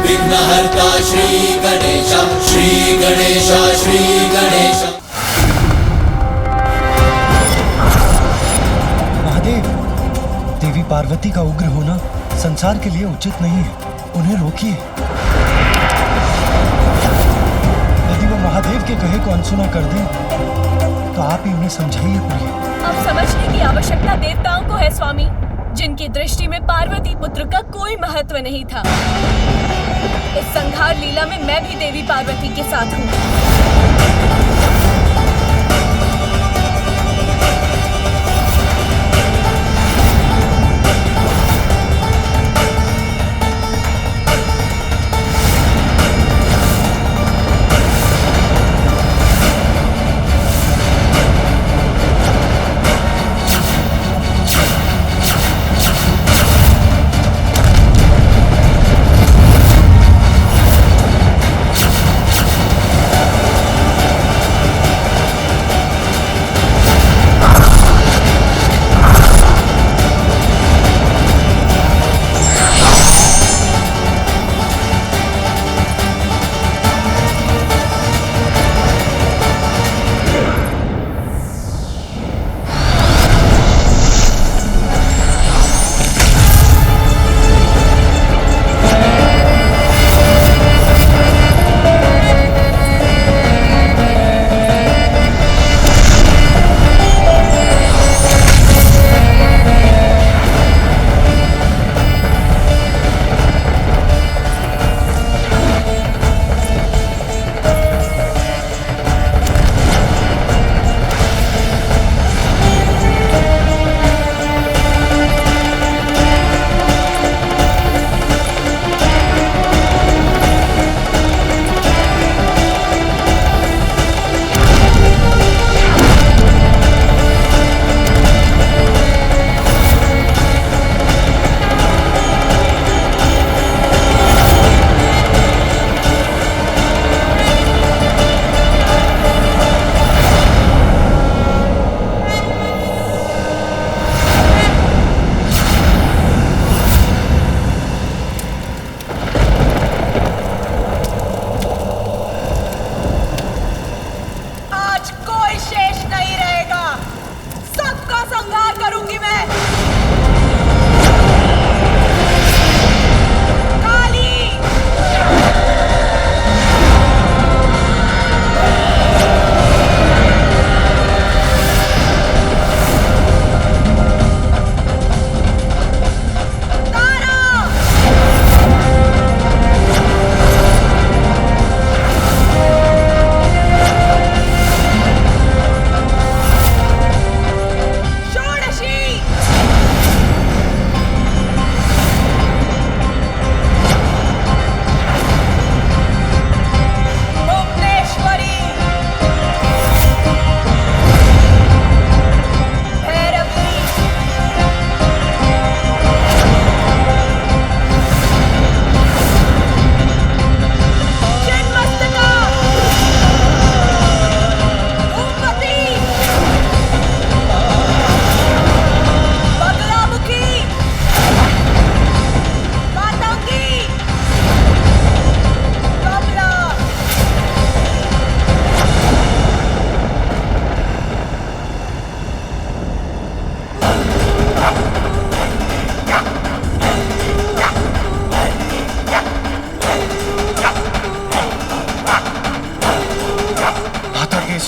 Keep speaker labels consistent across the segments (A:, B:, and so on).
A: विघ्नहर्ता श्री गणेश, श्री गणेश, श्री गणेश।
B: महादेव, देवी पार्वती का उग्र होना संसार के लिए उचित नहीं है, उन्हें रोकिए। यदि वो महादेव के कहे को अनसुना कर दे तो आप ही उन्हें समझाइए प्रिय।
C: अब समझने की आवश्यकता देवताओं को है स्वामी, जिनकी दृष्टि में पार्वती पुत्र का कोई महत्व नहीं था। इस संहार लीला में मैं भी देवी पार्वती के साथ हूँ।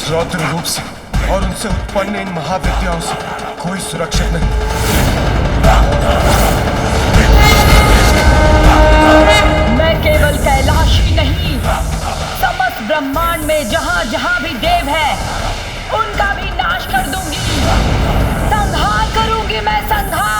B: रौद्र रूप से और उनसे उत्पन्न इन महाविद्याओं से कोई सुरक्षित नहीं।
D: मैं केवल कैलाश ही नहीं, समस्त ब्रह्मांड में जहां जहां भी देव है उनका भी नाश कर दूंगी। संहार करूंगी मैं, संहार।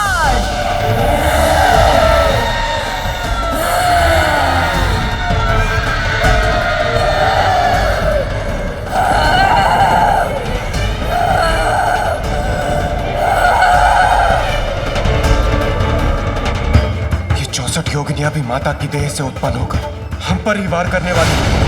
B: योगिनियां भी माता की देह से उत्पन्न होकर हम पर ही वार करने वाली।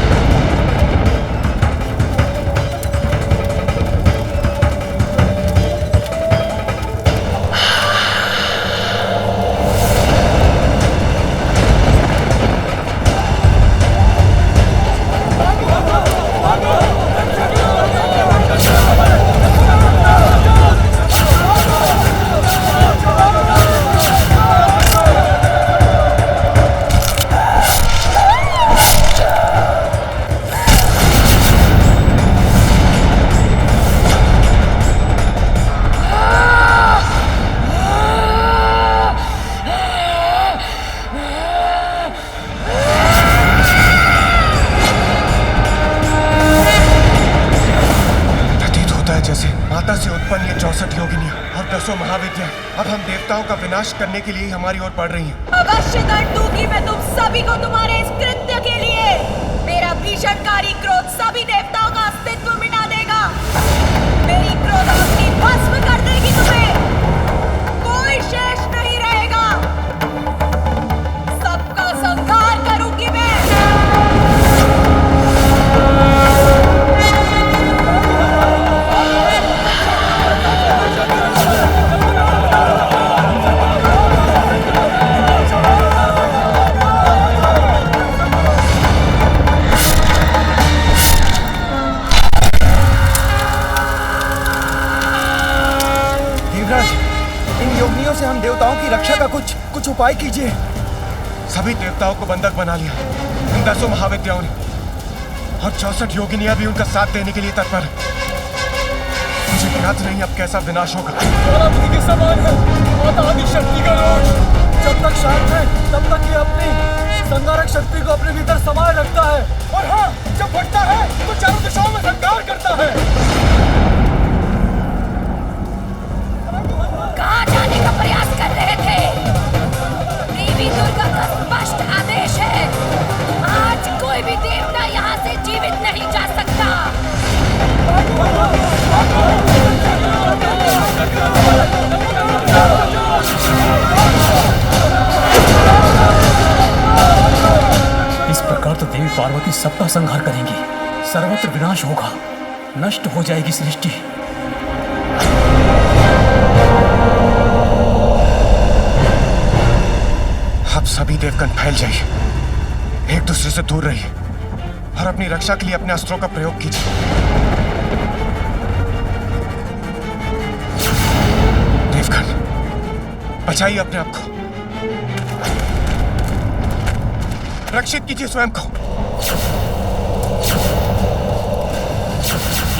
E: दसों महाविद्या अब हम देवताओं का विनाश करने के लिए ही हमारी ओर बढ़ रही हैं।
C: अवश्य दंड दूंगी मैं तुम सभी को तुम्हारे इस कृत्य के लिए। मेरा भीषणकारी क्रोध सभी देवताओं का अस्तित्व मिटा देगा। मेरी क्रोध अग्नि भस्म कर देगी तुम्हें। कोई शेष नहीं रहेगा। सबका संहार करूंगी मैं।
B: इन योगिनियों से हम देवताओं की रक्षा का कुछ उपाय कीजिए।
E: सभी देवताओं को बंधक बना लिया इन दसों महाविद्याओं ने, और 64 योगिनियां भी उनका साथ देने के लिए तत्पर हैं। मुझे ज्ञात नहीं अब कैसा विनाश होगा।
B: के समान है माता आदिशक्ति का रोष। जब तक शांत है तब तक ये अपनी संहारक शक्ति को अपने भीतर समाये रखता है, और हाँ, जब बढ़ता है तो चारों दिशाओं में संहार करता है।
D: कहाँ जाने का प्रयास कर रहे थे? देवी दुर्गा का स्पष्ट आदेश है, आज कोई भी देवता यहाँ से जीवित नहीं जा सकता।
F: इस प्रकार तो देवी पार्वती सबका संहार करेंगी, सर्वत्र विनाश होगा, नष्ट हो जाएगी सृष्टि।
E: अब सभी देवगण फैल जाइए, एक दूसरे से दूर रहिए और अपनी रक्षा के लिए अपने अस्त्रों का प्रयोग कीजिए। देवगण, बचाइए अपने आप को, रक्षित कीजिए स्वयं को।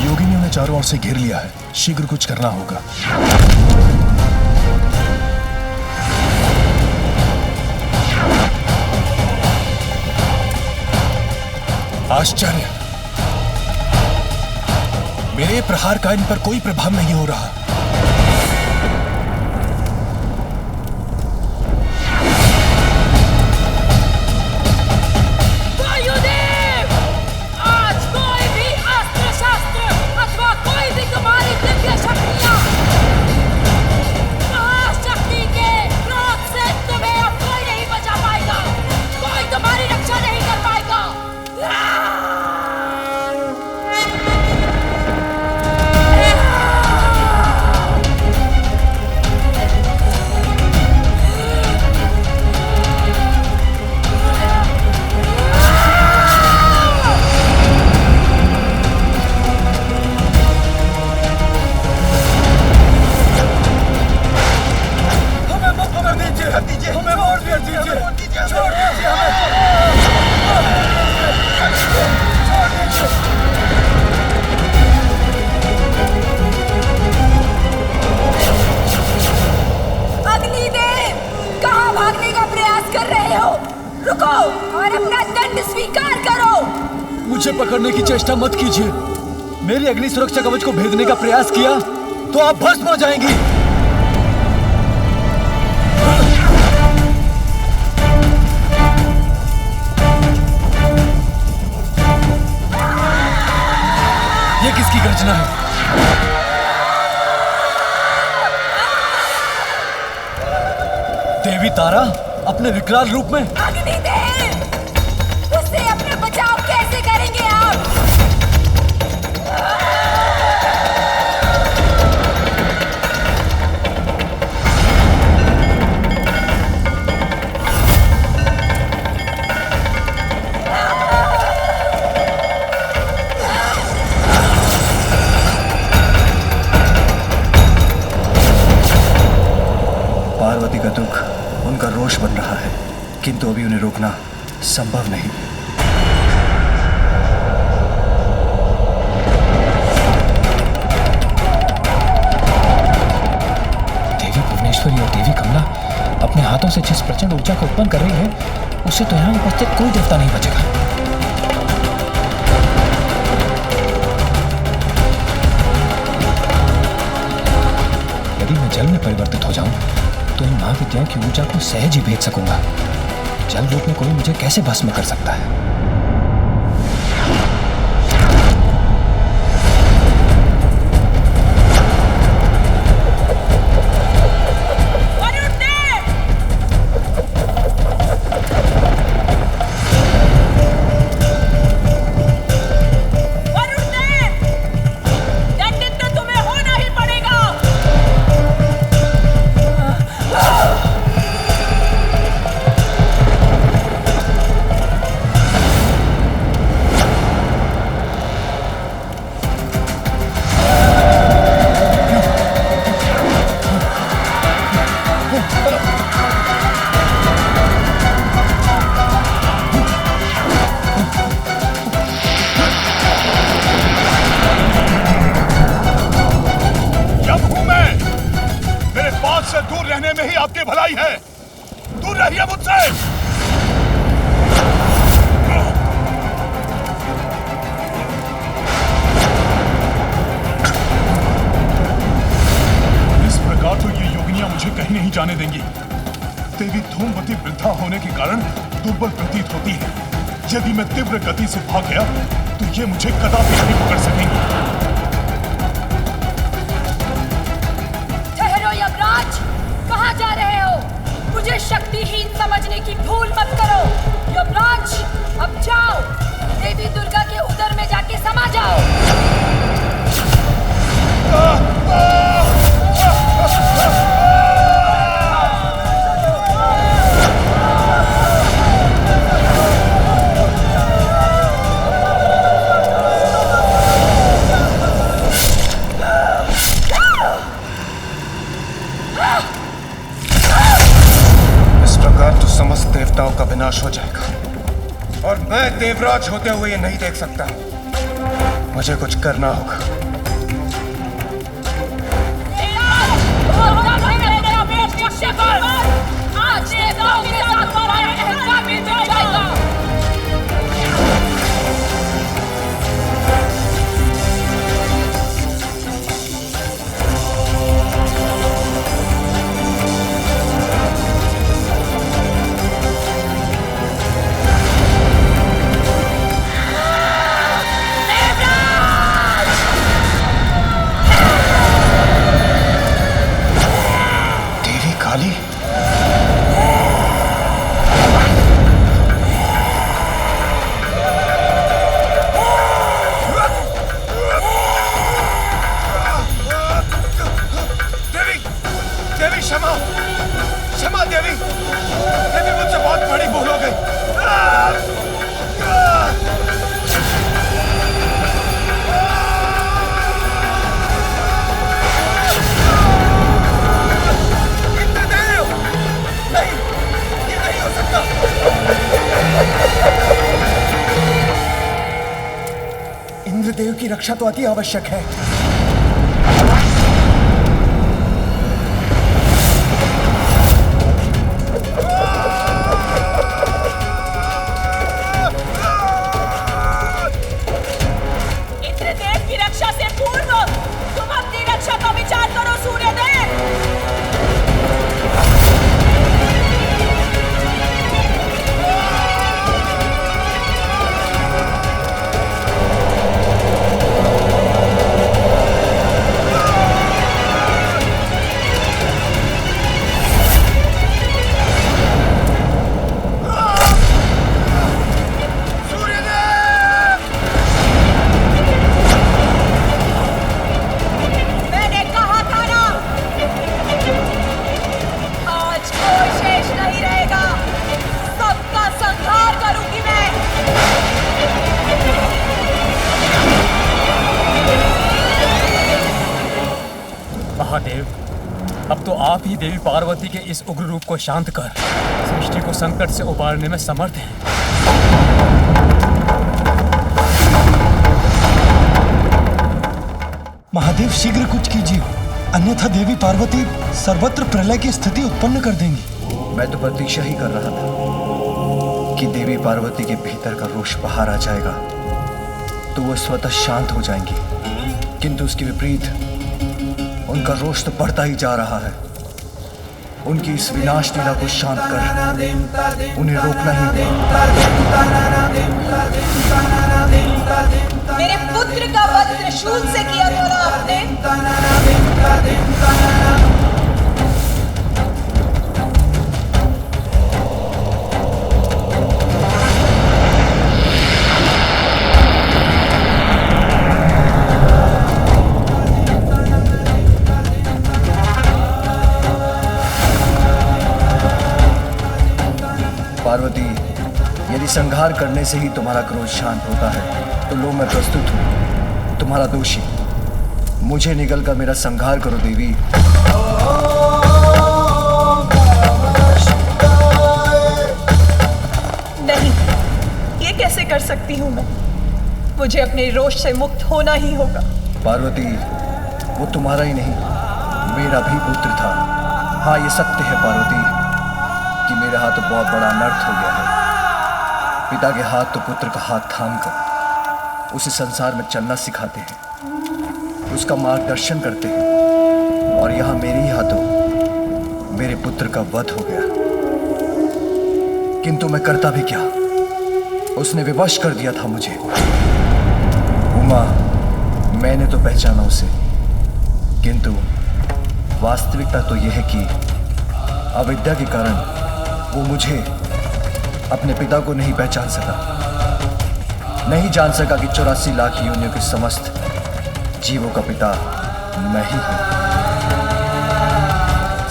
B: योगिनियों ने चारों ओर से घेर लिया है, शीघ्र कुछ करना होगा। आश्चर्य, मेरे प्रहार का इन पर कोई प्रभाव नहीं हो रहा।
D: वायुदेव, आज कोई भी अस्त्र शस्त्र अथवा कोई भी तुम्हारी दिव्य शक्तियां महाशक्ति के क्रोध से तुम्हें अब कोई नहीं बचा पाएगा, कोई तुम्हारी रक्षा नहीं कर पाएगा।
B: हमें वोट दीजिए, छोड़ दीजिए हमें।
C: अग्निदेव, कहाँ भागने का प्रयास कर रहे हो? रुको और अपना दंड स्वीकार करो।
B: मुझे पकड़ने की चेष्टा मत कीजिए। मेरी अग्नि सुरक्षा कवच को भेदने का प्रयास किया तो आप भस्म हो जाएंगी। ये किसकी गर्जना है? देवी तारा अपने विकराल रूप में।
C: अग्निदेव, उससे अपना बचाव कैसे करेंगे आप?
B: पार्वती का दुख उनका रोष बन रहा है, किंतु अभी उन्हें रोकना संभव नहीं।
F: देवी भुवनेश्वरी और देवी कमला अपने हाथों से जिस प्रचंड ऊर्जा को उत्पन्न कर रही है, उससे तो यहाँ उपस्थित कोई देवता नहीं बचेगा। यदि मैं जल में परिवर्तित हो जाऊं तो इन महाविद्याओं की ऊर्जा को सहज ही भेज सकूंगा। जल रूप में कोई मुझे कैसे भस्म कर सकता है?
G: जाने देंगी। देवी धूमवती वृद्धा होने के कारण दुर्बल प्रतीत होती है। यदि मैं तीव्र गति से भाग गया तो ये मुझे कदापि नहीं पकड़ सकेंगी।
D: ठहरो यमराज, कहाँ जा रहे हो? मुझे शक्तिहीन समझने की भूल मत करो। यमराज, अब जाओ, देवी दुर्गा के उदर में जाके समा जाओ।
E: समस्त देवताओं का विनाश हो जाएगा और मैं देवराज होते हुए ये नहीं देख सकता। मुझे कुछ करना होगा।
D: आज देवताओं के साथ तुम्हारा अहंकार मिट जाएगा।
E: इंद्रदेव की रक्षा तो अति आवश्यक है।
D: इंद्रदेव की रक्षा से पूर्व तुम अपनी रक्षा का विचार करो सूर्यदेव।
B: महादेव, अब तो आप ही देवी पार्वती के इस उग्र रूप को शांत कर सृष्टि को संकट से उबारने में समर्थ हैं।
H: महादेव, शीघ्र कुछ कीजिए, अन्यथा देवी पार्वती सर्वत्र प्रलय की स्थिति उत्पन्न कर देंगी।
E: मैं तो प्रतीक्षा ही कर रहा था कि देवी पार्वती के भीतर का रोष बाहर आ जाएगा तो वो स्वतः शांत हो जाएंगी, किंतु उसके विपरीत
H: उनका रोष तो बढ़ता ही जा रहा है। उनकी इस विनाश लीला को शांत कर उन्हें रोकना ही होगा।
D: मेरे पुत्र का वध त्रिशूल से किया था ना आपने?
H: पार्वती, यदि संहार करने से ही तुम्हारा क्रोध शांत होता है तो लो, मैं प्रस्तुत हूँ तुम्हारा दोषी। मुझे निगल कर मेरा संहार करो देवी।
D: नहीं, ये कैसे कर सकती हूँ मैं? मुझे अपने रोष से मुक्त होना ही होगा।
H: पार्वती, वो तुम्हारा ही नहीं मेरा भी पुत्र था। हाँ, ये सत्य है पार्वती कि मेरे हाथ तो बहुत बड़ा अनर्थ हो गया है। पिता के हाथ तो पुत्र का हाथ थाम कर उसे संसार में चलना सिखाते हैं, उसका मार्गदर्शन करते हैं, और यहाँ मेरे ही हाथों मेरे पुत्र का वध हो गया। किंतु मैं करता भी क्या, उसने विवश कर दिया था मुझे। उमा, मैंने तो पहचाना उसे, किंतु वास्तविकता तो यह है कि अविद्या के कारण वो मुझे, अपने पिता को नहीं पहचान सका, नहीं जान सका कि 84 लाख योनियों के समस्त जीवों का पिता मैं ही हूं।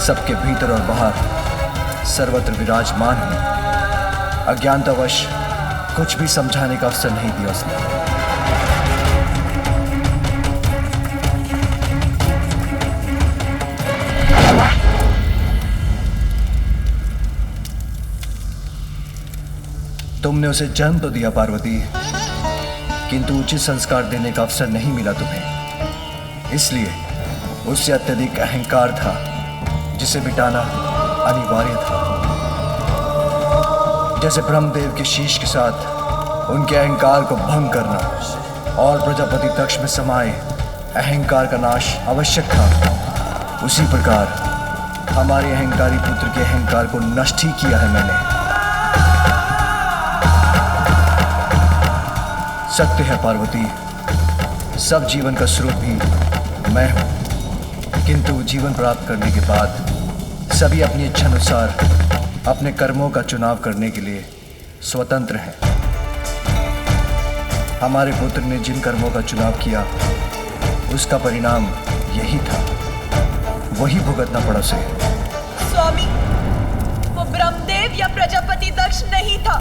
H: सबके भीतर और बाहर सर्वत्र विराजमान हूं। अज्ञानतावश कुछ भी समझाने का अवसर नहीं दिया उसने। तुमने उसे जन्म तो दिया पार्वती, किंतु उचित संस्कार देने का अवसर नहीं मिला तुम्हें। इसलिए उससे अत्यधिक अहंकार था जिसे मिटाना अनिवार्य था। जैसे ब्रह्मदेव के शीश के साथ उनके अहंकार को भंग करना और प्रजापति तक्ष में समाये अहंकार का नाश आवश्यक था, उसी प्रकार हमारे अहंकारी पुत्र के अहंकार को नष्ट ही किया है मैंने। सत्य है पार्वती, सब जीवन का स्रोत भी मैं हूं, किंतु जीवन प्राप्त करने के बाद सभी अपनी इच्छानुसार अपने कर्मों का चुनाव करने के लिए स्वतंत्र हैं। हमारे पुत्र ने जिन कर्मों का चुनाव किया उसका परिणाम यही था, वही भुगतना पड़ा उसे।
D: स्वामी, वो ब्रह्मदेव या प्रजापति दक्ष नहीं था,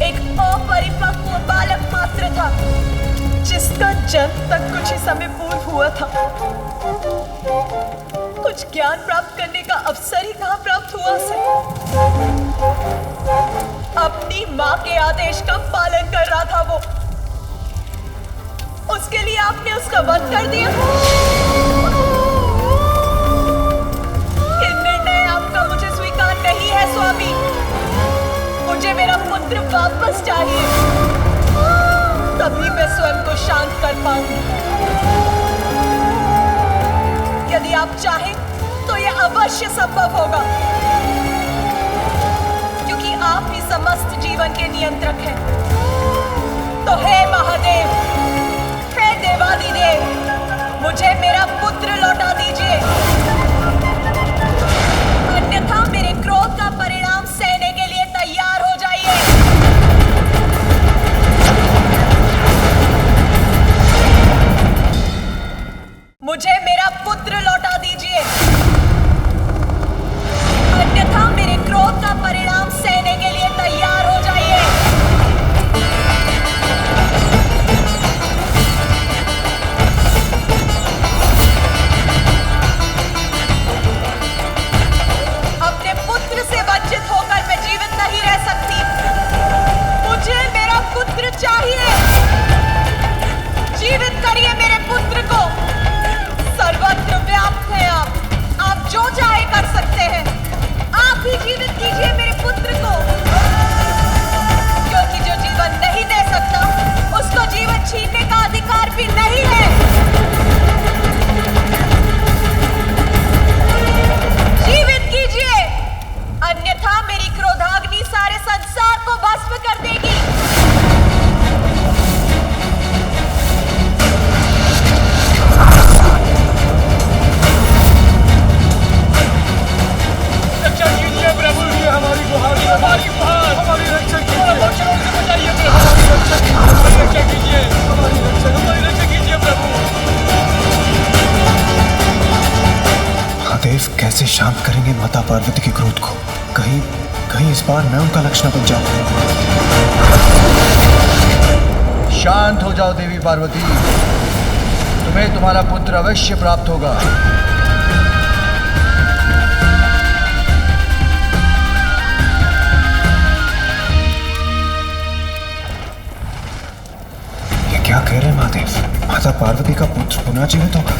D: एक अपरिपक्व बालक मात्र था जिसका जन्म तक कुछ ही समय पूर्व हुआ था। कुछ ज्ञान प्राप्त करने का अवसर ही कहाँ प्राप्त हुआ उसे। अपनी माँ के आदेश का पालन कर रहा था वो, उसके लिए आपने उसका वध कर दिया। ये निर्णय आपका मुझे स्वीकार नहीं है स्वामी। मुझे मेरा पुत्र वापस चाहिए, तभी मैं स्वयं को शांत कर पाऊंगी। यदि आप चाहें तो यह अवश्य संभव होगा, क्योंकि आप ही समस्त जीवन के नियंत्रक हैं। तो हे महादेव, हे देवादिदेव, मुझे मेरा पुत्र लौटा दीजिए, अन्यथा मेरे क्रोध का परिणाम सहने के लिए तैयार हो जाइए। मुझे मेरा पुत्र लौटा दीजिए, अन्यथा मेरे क्रोध का परिणाम सहने के लिए तैयार हो जाइए।
F: शांत करेंगे माता पार्वती के क्रोध को। कहीं कहीं इस बार मैं उनका लक्ष्य न बन जाऊं।
H: शांत हो जाओ देवी पार्वती, तुम्हें तुम्हारा पुत्र अवश्य प्राप्त होगा।
F: ये क्या कह रहे हैं महादेव? माता पार्वती का पुत्र पुनः जीवित होगा?